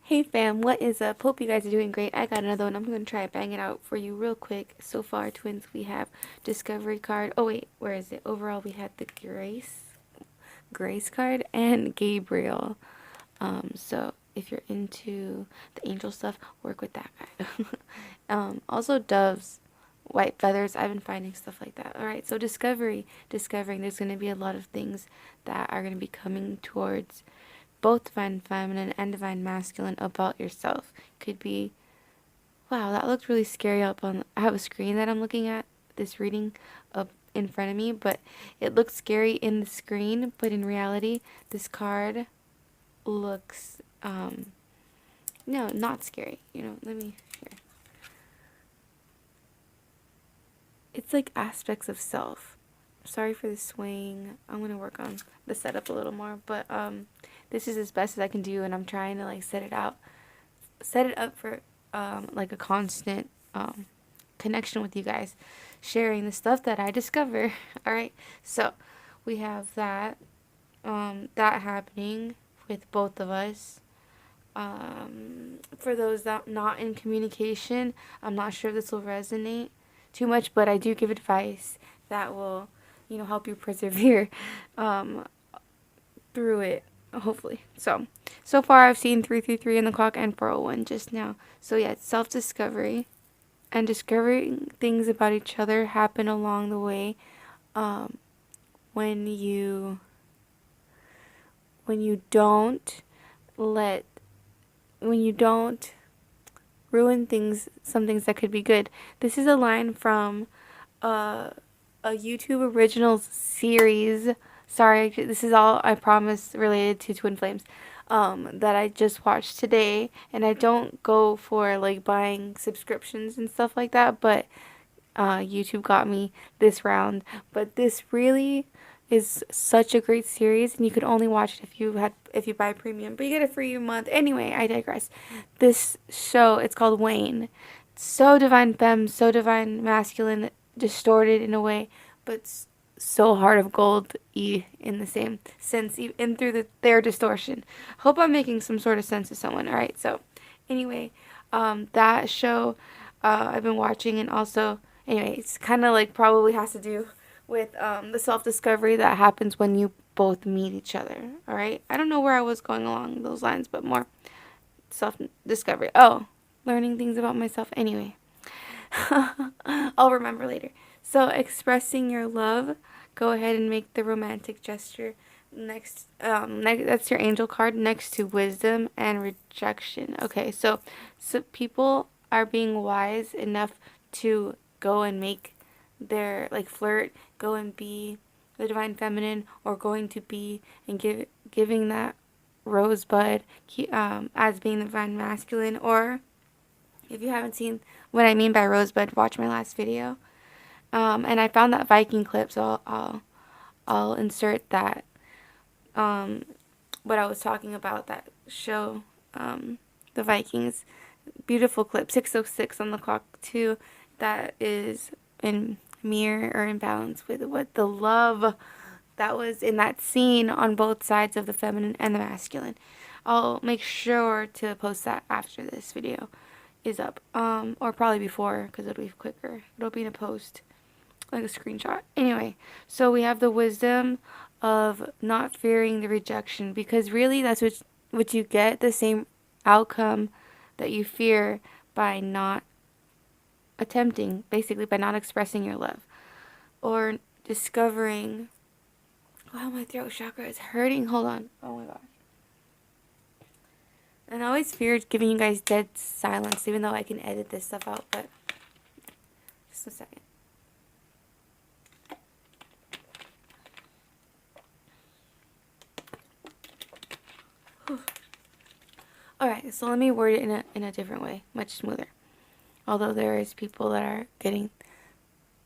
Hey fam, what is up? Hope you guys are doing great. I got another one. I'm going to try to bang it out for you real quick. So far, twins, we have Discovery card. Oh wait, where is it? Overall, we had the Grace card and Gabriel. So if you're into the angel stuff, work with that guy. Also doves, white feathers. I've been finding stuff like that. All right, so discovering. There's going to be a lot of things that are going to be coming towards both divine feminine and divine masculine about yourself. Could be, wow, that looked really scary up on, I have a screen that I'm looking at, this reading up in front of me, but it looks scary in the screen, but in reality, this card looks, no, not scary. Let me, here. It's like aspects of self. Sorry for the swaying. I'm going to work on the setup a little more, but, this is as best as I can do, and I'm trying to like set it up for like a constant connection with you guys, sharing the stuff that I discover. All right, so we have that happening with both of us. For those that not in communication, I'm not sure if this will resonate too much, but I do give advice that will, help you persevere through it. Hopefully. So far I've seen 333 in the clock and 401 just now. So yeah, it's self-discovery and discovering things about each other happen along the way. When you don't ruin some things that could be good. This is a line from a YouTube original series. Sorry, this is all, I promise, related to Twin Flames, that I just watched today. And I don't go for like buying subscriptions and stuff like that, but YouTube got me this round. But this really is such a great series, and you could only watch it if you buy premium, but you get a free month. Anyway, I digress. This show, it's called Wayne. So divine femme, so divine masculine, distorted in a way, but so heart of gold-y in the same sense, even through their distortion. Hope I'm making some sort of sense to someone. All right, so anyway, that show I've been watching, and also, anyway, it's kind of like probably has to do with the self-discovery that happens when you both meet each other. All right, I don't know where I was going along those lines, but more self-discovery. Oh, learning things about myself. Anyway, I'll remember later. So expressing your love, go ahead and make the romantic gesture. Next, that's your angel card next to wisdom and rejection. Okay, so people are being wise enough to go and make their, like, flirt, go and be the divine feminine, or going to be and giving that rosebud as being the divine masculine. Or if you haven't seen what I mean by rosebud, watch my last video. And I found that Viking clip, so I'll insert that. What I was talking about, that show, the Vikings, beautiful clip, 6:06 on the clock too. That is in mirror or in balance with what the love that was in that scene on both sides of the feminine and the masculine. I'll make sure to post that after this video is up, or probably before, because it'll be quicker. It'll be in a post, like a screenshot. Anyway, so we have the wisdom of not fearing the rejection, because really that's what you get, the same outcome that you fear by not attempting, basically by not expressing your love or discovering. Wow, my throat chakra is hurting. Hold on. Oh my gosh. And I always feared giving you guys dead silence, even though I can edit this stuff out, but just a second. Alright, so let me word it in a different way, much smoother. Although there is people that are getting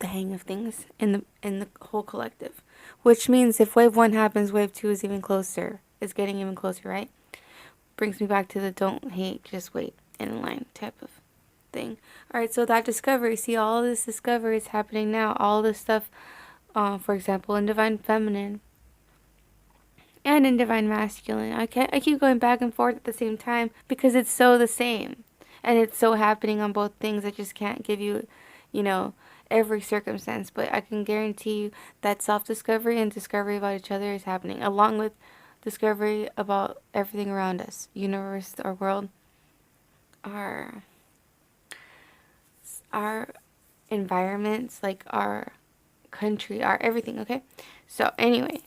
the hang of things in the whole collective. Which means if wave 1 happens, wave 2 is even closer. Is getting even closer, right? Brings me back to the don't hate, just wait in line type of thing. Alright, so that discovery, see, all this discovery is happening now. All this stuff For example, in divine feminine and in divine masculine. I keep going back and forth at the same time because it's so the same. And it's so happening on both things. I just can't give you, you know, every circumstance, but I can guarantee you that self-discovery and discovery about each other is happening along with discovery about everything around us, universe, our world, our our environments, like our country, our everything, okay? So anyway,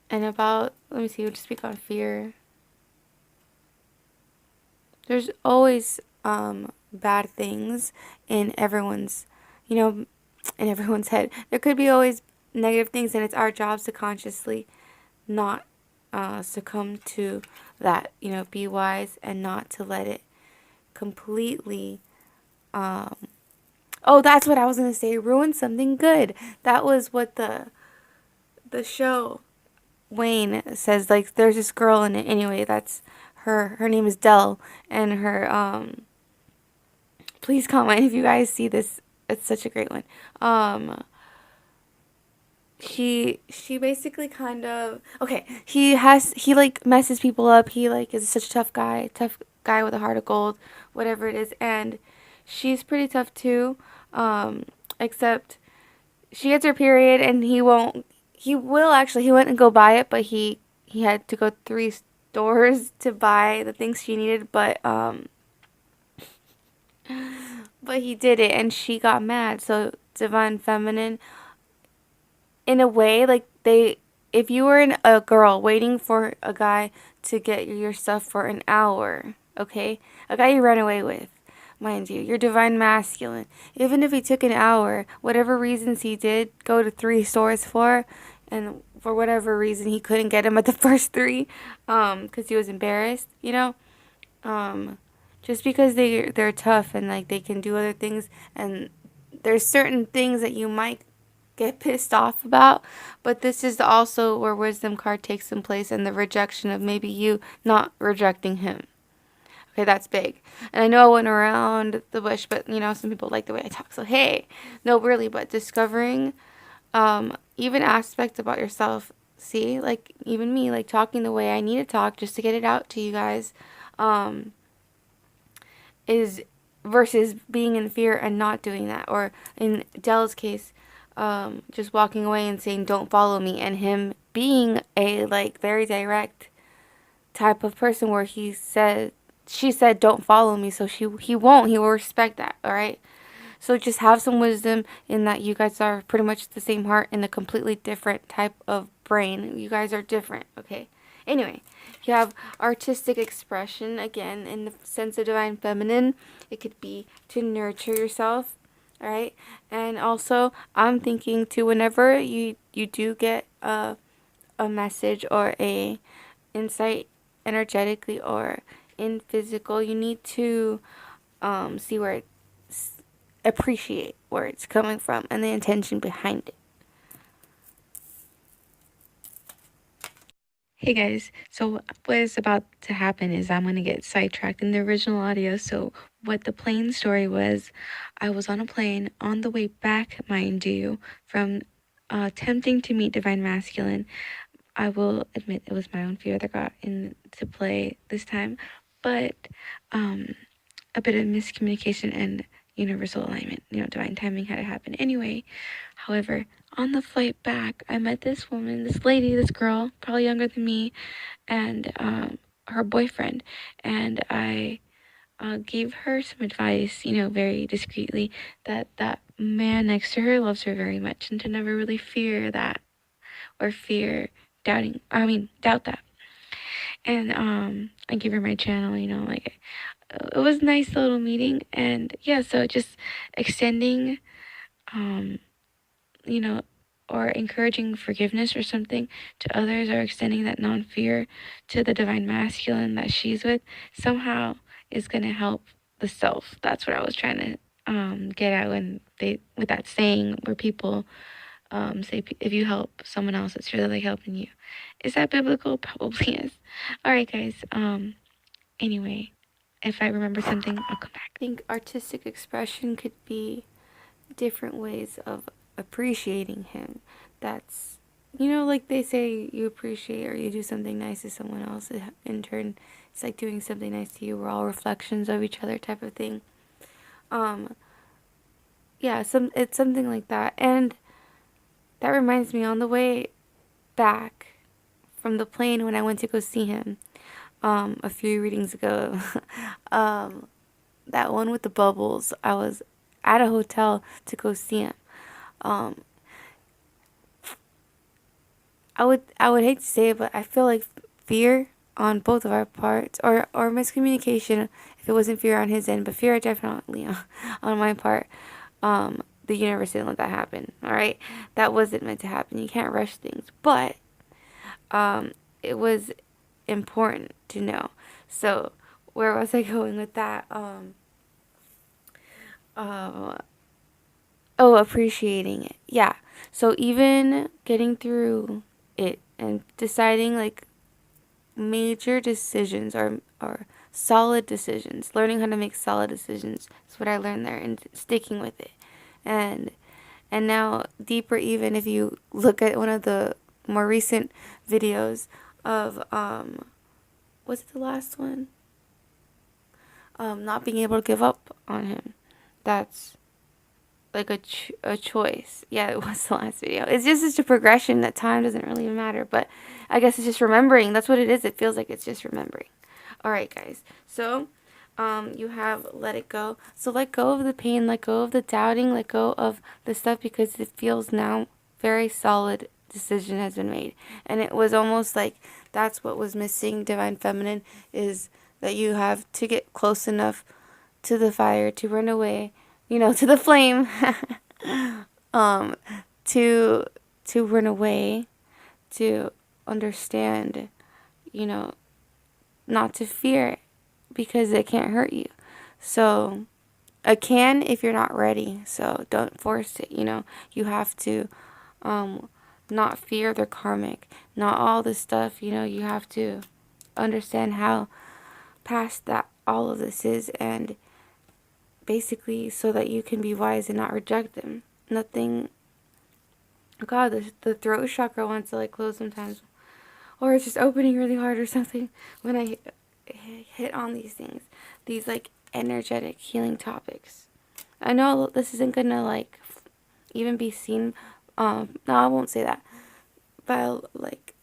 and about, let me see, we'll just speak on fear. There's always bad things in everyone's, you know, in everyone's head. There could be always negative things, and it's our jobs to consciously not succumb to that. You know, be wise and not to let it completely. Oh, that's what I was gonna say. Ruin something good. That was what the show Wayne says. Like, there's this girl in it. Anyway, that's her. Her name is Dell, and her please comment if you guys see this. It's such a great one. She basically kind of, okay, he like messes people up. He like is such a tough guy with a heart of gold, whatever it is. And she's pretty tough too. Except she gets her period and he will actually, he went and go buy it, but he had to go 3 stores to buy the things she needed, but he did it and she got mad. So divine feminine, in a way, like if you were a girl waiting for a guy to get your stuff for an hour, okay, a guy you ran away with, mind you, you're divine masculine. Even if he took an hour, whatever reasons he did go to 3 stores for, and for whatever reason he couldn't get him at the first three, because he was embarrassed, you know, um, just because they're tough and like they can do other things, and there's certain things that you might get pissed off about, but this is also where wisdom card takes in place and the rejection of maybe you not rejecting him. Okay, that's big. And I know I went around the bush, but you know, some people like the way I talk. So hey, no, really, but discovering even aspects about yourself. See, like even me, like talking the way I need to talk just to get it out to you guys, um, is versus being in fear and not doing that. Or in Dell's case, just walking away and saying, "Don't follow me," and him being a like very direct type of person where she said, "Don't follow me," so he won't. He will respect that. All right. So just have some wisdom in that you guys are pretty much the same heart in a completely different type of brain. You guys are different, okay? Anyway, you have artistic expression, again, in the sense of divine feminine. It could be to nurture yourself, all right? And also, I'm thinking too, whenever you do get a message or a insight energetically or in physical, you need to see where it's appreciate where it's coming from and the intention behind it. Hey guys, so what is about to happen is I'm going to get sidetracked in the original audio. So what the plane story was, I was on a plane on the way back, mind you, from attempting to meet divine masculine. I will admit it was my own fear that got into play this time, but a bit of miscommunication and universal alignment, you know, divine timing had to happen anyway. However, on the flight back, I met this woman, this lady, this girl, probably younger than me, and her boyfriend. And I gave her some advice, you know, very discreetly, that that man next to her loves her very much, and to never really fear that or doubt that. And I gave her my channel, you know, like it was a nice little meeting. And yeah, so just extending you know, or encouraging forgiveness or something to others, or extending that non-fear to the divine masculine that she's with, somehow is going to help the self. That's what I was trying to get at when they, with that saying where people say, if you help someone else, it's really helping you. Is that biblical? Probably is. All right, guys. Anyway, if I remember something, I'll come back. I think artistic expression could be different ways of appreciating him. That's, like they say, you appreciate or you do something nice to someone else. In turn, it's like doing something nice to you. We're all reflections of each other, type of thing. Um, yeah, it's something like that. And that reminds me, on the way back from the plane when I went to go see him, a few readings ago, um, that one with the bubbles, I was at a hotel to go see him. Um, I would hate to say it, but I feel like fear on both of our parts, or miscommunication if it wasn't fear on his end, but fear definitely on my part. The universe didn't let that happen. All right, that wasn't meant to happen. You can't rush things, but it was important to know. So where was I going with that? Uh, oh, appreciating it. Yeah. So even getting through it and deciding like major decisions or solid decisions, learning how to make solid decisions is what I learned there, and sticking with it. And and now deeper, even if you look at one of the more recent videos of was it the last one? Not being able to give up on him. That's like a choice. Yeah, it was the last video. It's just a progression that time doesn't really matter, but I guess it's just remembering. That's what it is. It feels like it's just remembering. All right, guys. So, you have let it go. So let go of the pain, let go of the doubting, let go of the stuff, because it feels now very solid decision has been made. And it was almost like that's what was missing, Divine Feminine, is that you have to get close enough to the fire to run away, to the flame, um, to run away, to understand, you know, not to fear it because it can't hurt you. So it can if you're not ready. So don't force it. You have to not fear the karmic, not all this stuff. You have to understand how past that all of this is, and basically so that you can be wise and not reject them. Nothing. God, the throat chakra wants to like close sometimes, or it's just opening really hard or something when I hit on these things, these like energetic healing topics. I know this isn't gonna like even be seen. No, I won't say that. By like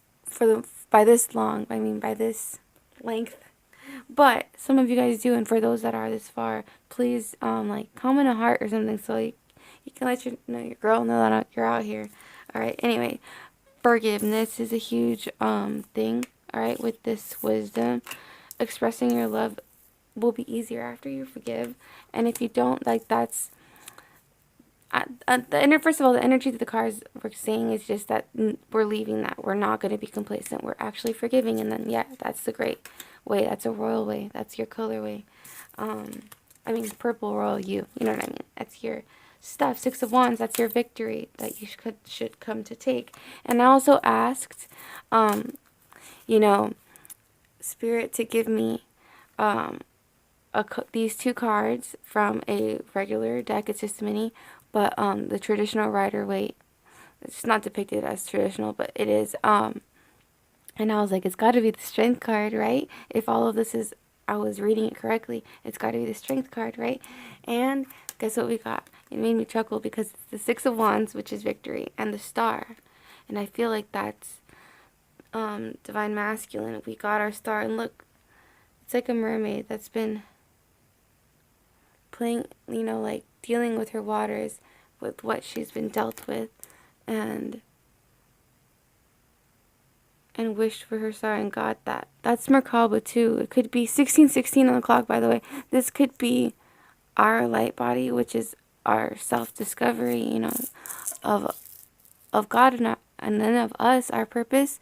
by this long, I mean by this length. But some of you guys do, and for those that are this far, please like comment a heart or something so you can let your girl know that you're out here. All right. Anyway, forgiveness is a huge thing. All right, with this wisdom, expressing your love will be easier after you forgive, and if you don't, like that's first of all, the energy that the cards were saying is just that we're leaving that. We're not going to be complacent. We're actually forgiving. And then, yeah, that's the great way. That's a royal way. That's your color way. I mean, purple royal you. You know what I mean? That's your stuff. Six of Wands, that's your victory that you should come to take. And I also asked, Spirit to give me these two cards from a regular deck. It's just a mini. But the traditional Rider-Waite, it's not depicted as traditional, but it is. And I was like, it's got to be the Strength card, right? If all of this is, I was reading it correctly, it's got to be the Strength card, right? And guess what we got? It made me chuckle because it's the Six of Wands, which is victory, and the Star. And I feel like that's Divine Masculine. We got our star, and look, it's like a mermaid that's been playing, like dealing with her waters, with what she's been dealt with, and wished for her star and got that. That's Merkaba too. It could be 1616 on the clock, by the way. This could be our light body, which is our self-discovery, of God and then of us, our purpose.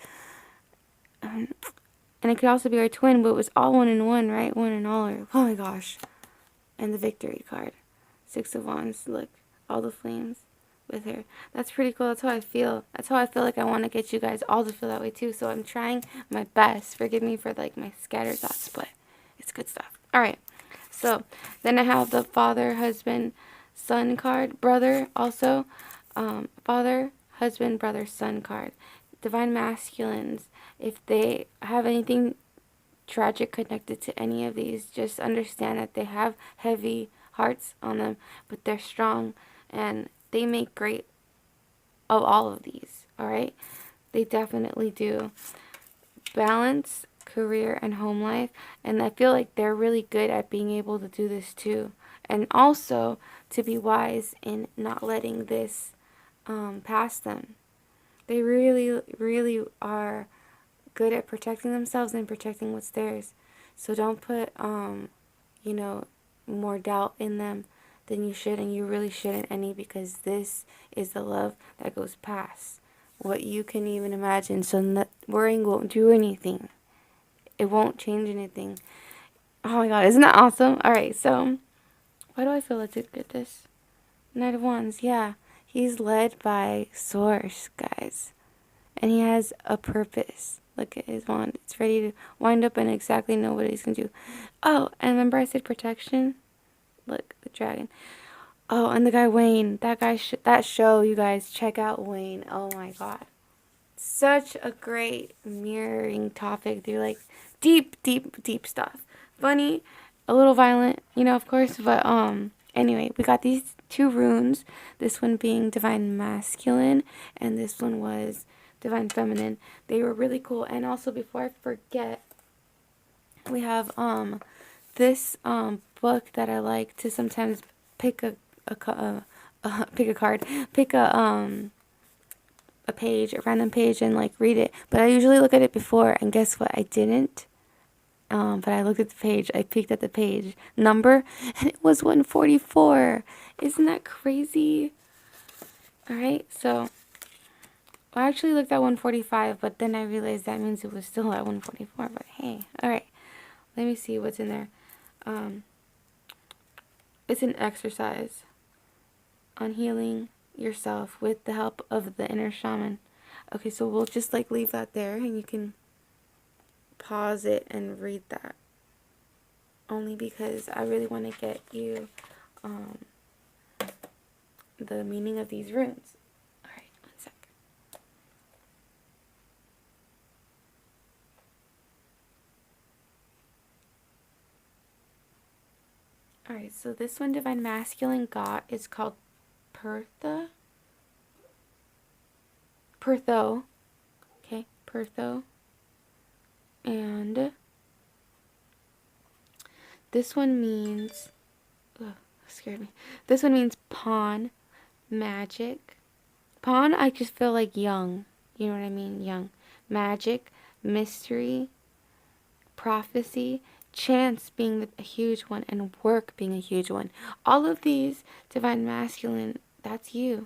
And it could also be our twin, but it was all one in one, right? One in all. Oh my gosh. And the victory card. Six of Wands. Look, all the flames with her. That's pretty cool. That's how I feel. That's how I feel like I want to get you guys all to feel that way too. So I'm trying my best. Forgive me for like my scattered thoughts, but it's good stuff. All right. So then I have the father, husband, son card, brother also. Father, husband, brother, son card. Divine masculines, if they have anything tragic connected to any of these, just understand that they have heavy hearts on them, but they're strong and they make great of all of these, all right? They definitely do. Balance, career, and home life, and I feel like they're really good at being able to do this too. And also to be wise in not letting this pass them. They really, really are good at protecting themselves and protecting what's theirs. So don't put, you know, more doubt in them than you should, and you really shouldn't any, because this is the love that goes past what you can even imagine. So worrying won't do anything. It won't change anything. Oh my god, isn't that awesome? Alright, so why do I feel let's get this? Knight of Wands, yeah. He's led by Source, guys. And he has a purpose. Look at his wand. It's ready to wind up and exactly know what he's going to do. Oh, and remember I said protection? Look, the dragon. Oh, and the guy Wayne. That guy, that show, you guys, check out Wayne. Oh my god. Such a great mirroring topic. They're like deep, deep, deep stuff. Funny, a little violent, you know, of course, but anyway, we got these two runes. This one being divine masculine, and this one was divine feminine. They were really cool. And also, before I forget, we have this book that I like to sometimes pick pick a card, pick a page, a random page, and like read it. But I usually look at it before, and guess what? I didn't. But I looked at the page. I peeked at the page number, and it was 144. Isn't that crazy? All right, so I actually looked at 145, but then I realized that means it was still at 144. But hey, all right, let me see what's in there. It's an exercise on healing yourself with the help of the inner shaman. Okay, so we'll just like leave that there, and you can pause it and read that. Only because I really want to get you the meaning of these runes. Alright, one sec. Alright, so this one, divine masculine got, is called Pertha. Pertho. Okay, Pertho. And this one means, ugh, scared me. This one means pawn, magic. Pawn, I just feel like young. You know what I mean? Young. Magic, mystery, prophecy, chance being a huge one, and work being a huge one. All of these, divine masculine, that's you.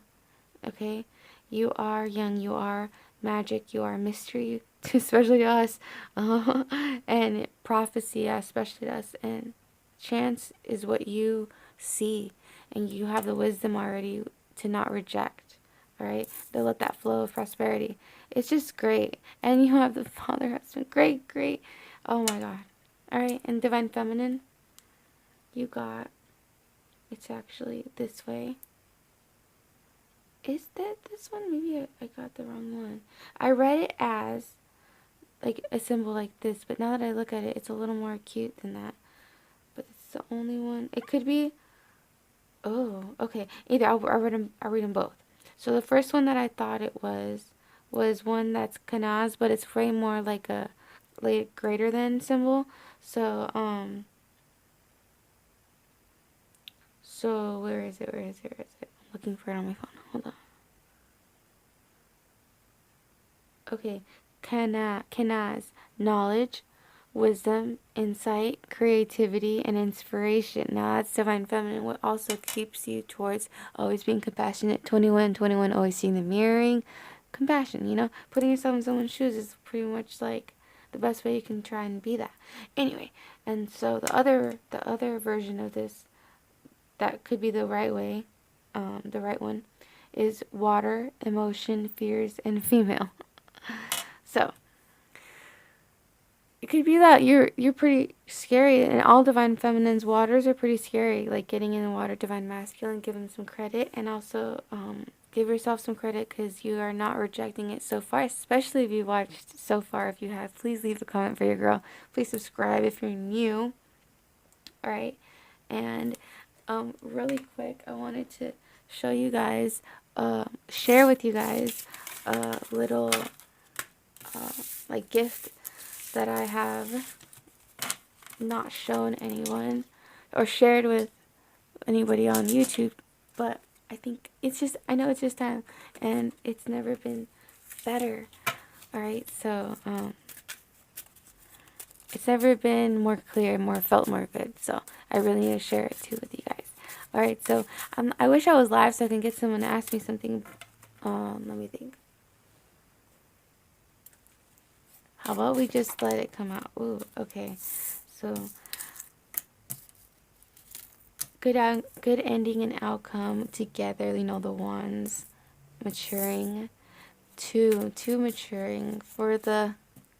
Okay? You are young, you are magic, you are mystery, especially to us, and prophecy, especially to us, and chance is what you see, and you have the wisdom already to not reject, all right? To let that flow of prosperity. It's just great, and you have the father husband, great, great, oh my god, all right? And divine feminine, you got, it's actually this way. Is that this one? Maybe I got the wrong one. I read it as like a symbol like this, but now that I look at it, it's a little more cute than that. But it's the only one. It could be. Oh, okay. Either I'll read them both. So the first one that I thought it was one that's kanaz, but it's way more like a greater than symbol. So So where is it? Where is it? Where is it? I'm looking for it on my phone. Hold on. Okay, Kanaz, knowledge, wisdom, insight, creativity, and inspiration. Now that's divine feminine, what also keeps you towards always being compassionate. 21, always seeing the mirroring. Compassion, you know? Putting yourself in someone's shoes is pretty much like the best way you can try and be that. Anyway, and so the other version of this that could be the right way, the right one, is water, emotion, fears, and female. So it could be that you're pretty scary, and all divine feminines waters are pretty scary. Like getting in the water, divine masculine, give them some credit, and also give yourself some credit because you are not rejecting it so far, especially if you watched so far. If you have, please leave a comment for your girl. Please subscribe if you're new. All right. And really quick, I wanted to show you guys, share with you guys a little like gift that I have not shown anyone or shared with anybody on YouTube, but I think it's just, I know it's just time, and it's never been better. All right, so it's never been more clear, more felt more good. So I really need to share it too with you guys. All right, so I wish I was live so I can get someone to ask me something. Let me think. How about we just let it come out? Ooh, okay. So good ending and outcome together. You know, the wands maturing. Two maturing for the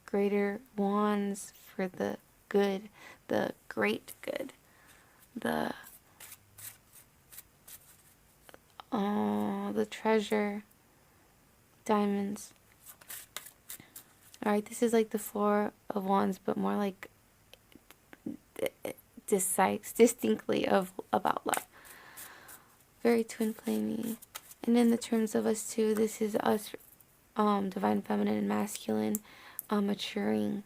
greater wands, for the good, the great good, the treasure, diamonds. All right, this is like the Four of Wands, but more like distinctly of about love. Very twin flamey. And in the terms of us too, this is us, divine feminine and masculine, maturing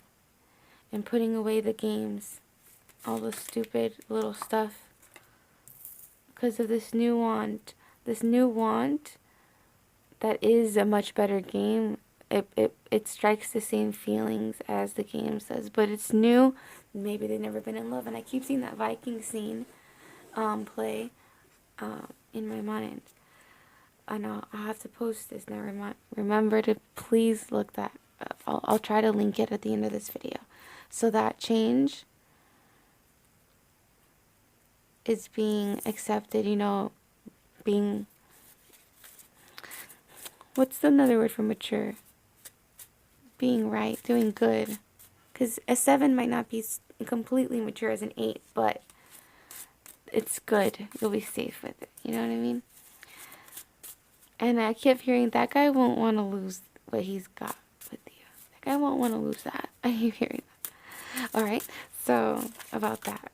and putting away the games, all the stupid little stuff, because of this new wand. This new wand that is a much better game. It strikes the same feelings as the game says, but it's new. Maybe they've never been in love, and I keep seeing that Viking scene play in my mind. And I'll have to post this now. Remember to please look that up. I'll try to link it at the end of this video. So that change is being accepted, you know, being, what's another word for mature? Being right, doing good. Because a 7 might not be completely mature as an 8, but it's good. You'll be safe with it. You know what I mean? And I kept hearing, that guy won't want to lose what he's got with you. That guy won't want to lose that. I keep hearing that. Alright, so about that.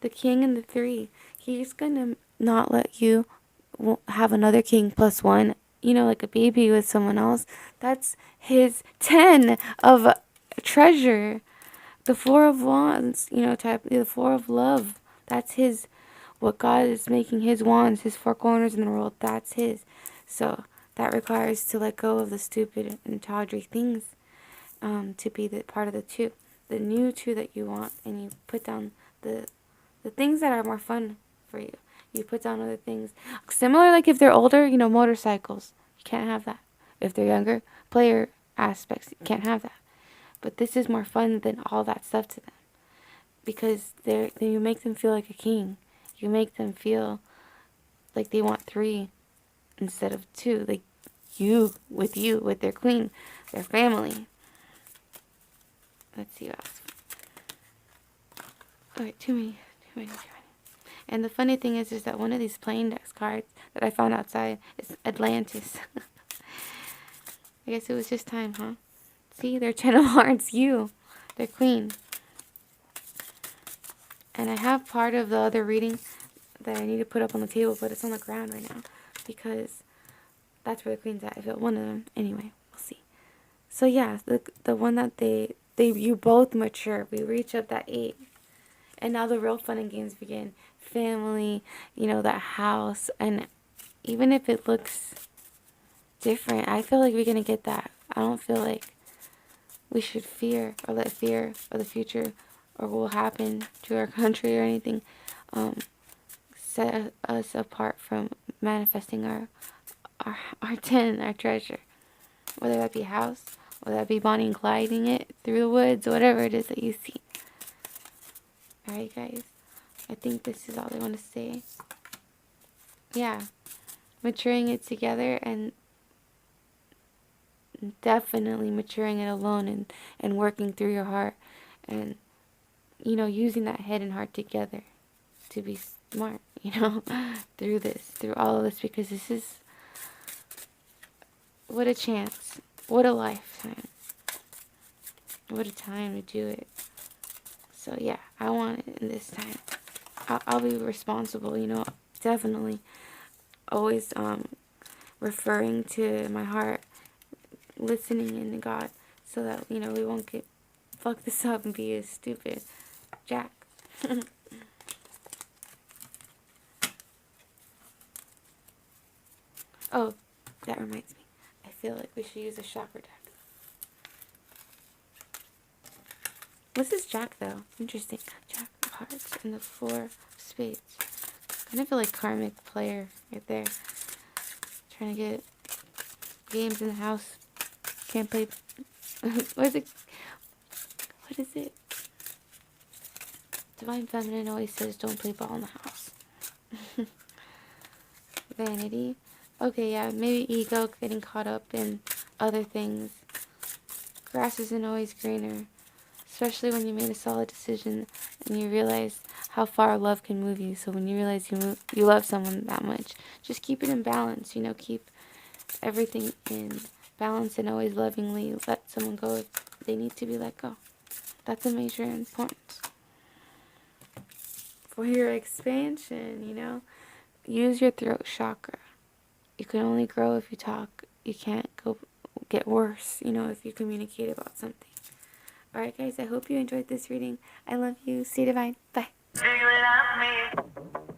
The king and the 3. He's going to not let you have another king plus 1. You know, like a baby with someone else. That's his 10 of treasure. The 4 of wands, you know, the 4 of love. That's his, what God is making his wands, his 4 corners in the world, that's his. So that requires to let go of the stupid and tawdry things, to be the part of the 2. The new 2 that you want, and you put down the things that are more fun for you. You put down other things. Similar, like if they're older, you know, motorcycles. You can't have that. If they're younger, player aspects. You can't have that. But this is more fun than all that stuff to them. Because you make them feel like a king. You make them feel like they want 3 instead of 2. Like you, with their queen, their family. Let's see what else. Alright, too many. And the funny thing is that one of these plain dex cards that I found outside is Atlantis. I guess it was just time, huh? See, they're 10 of hearts, you. They're queen. And I have part of the other reading that I need to put up on the table, but it's on the ground right now. Because that's where the queen's at. I feel one of them. Anyway, we'll see. So yeah, the one that you both mature. We reach up that 8. And now the real fun and games begin. Family, you know, that house. And even if it looks different, I feel like we're going to get that. I don't feel like we should fear or let fear of the future or what will happen to our country or anything set us apart from manifesting our 10, our treasure. Whether that be a house, whether that be Bonnie and gliding it through the woods, whatever it is that you see. Alright, guys. I think this is all I want to say. Yeah. Maturing it together and definitely maturing it alone and working through your heart and, you know, using that head and heart together. to be smart, through this, through all of this, because this is, what a chance, what a lifetime, what a time to do it. So yeah, I want it in this time. I'll be responsible, definitely. Always referring to my heart, listening into God, so that, we won't fuck this up and be a stupid jack. Oh, that reminds me. I feel like we should use a chakra deck. What's this jack, though? Interesting. Jack of hearts and the 4 of spades. Kind of feel like karmic player right there. Trying to get games in the house. Can't play. What is it? What is it? Divine Feminine always says don't play ball in the house. Vanity. Okay, yeah, maybe ego, getting caught up in other things. Grass isn't always greener. Especially when you made a solid decision and you realize how far love can move you. So when you realize you love someone that much, just keep it in balance. Keep everything in balance and always lovingly let someone go if they need to be let go. That's a major importance. For your expansion, use your throat chakra. You can only grow if you talk. You can't go get worse, if you communicate about something. Alright guys, I hope you enjoyed this reading. I love you. Stay divine. Bye. Do you love me?